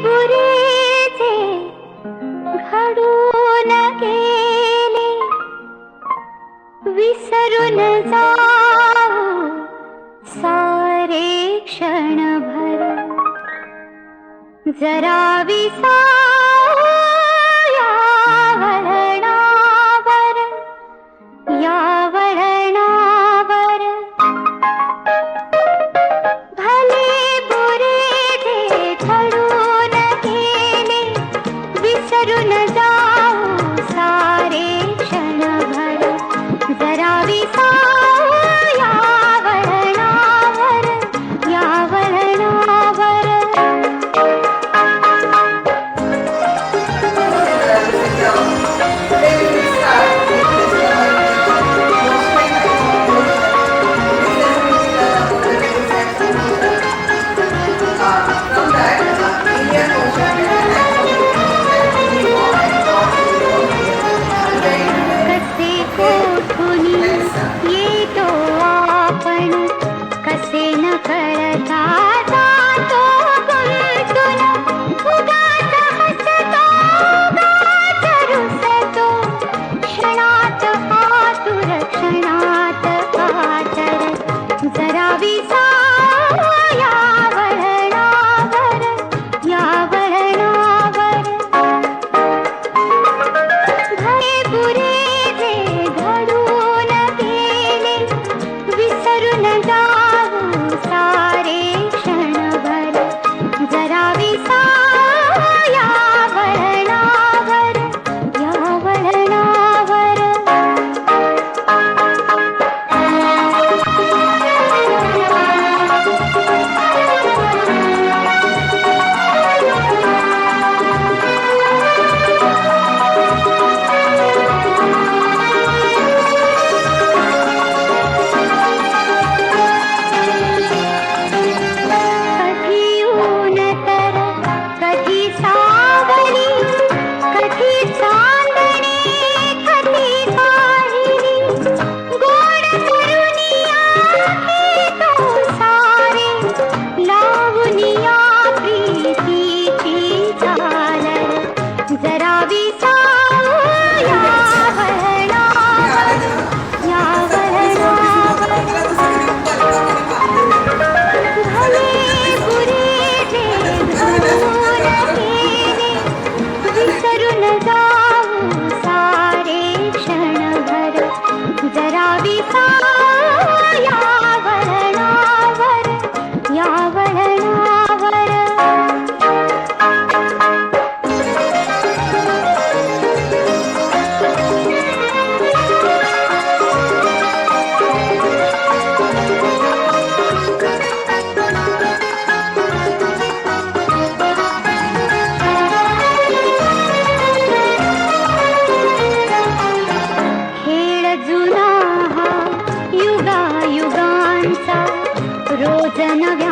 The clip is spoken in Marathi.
बुरे जे घडून गेले विसरून जाऊ सारे क्षणभर, जरा विसावू या वळणावर, या वळणावर. भले बुरे जे घडून गेले विसरून जाऊ सारे क्षणभर, जरा विसावू या वळणावर, या वळणावर. कसे कोठून येतो आपण, कसे न कळता जातो गुंतून, उगाच हसतो उगाच रुसतो, क्षणात आतुर क्षणात कातर, जरा विसावू या वळणावर, या वळणावर. भले बुरे जे घडून गेले विसरून जाऊ सारे क्षणभर, जरा विसावू या वळणावर, या वळणावर. कधी ऊन तर कधी सावली, कधी चांदणे कधी काहिली, गोड करुनिया तो सारे, लावूनिया प्रीतीची झालर, जरा विसावू या वळणावर, या वळणावर. भले बुरे जे घडून गेले विसरून जाऊ सारे क्षणभर, जरा विसावू या वळणावर, या वळणावर. खेळ जुना हा युगायुगांचा, रोज नव्या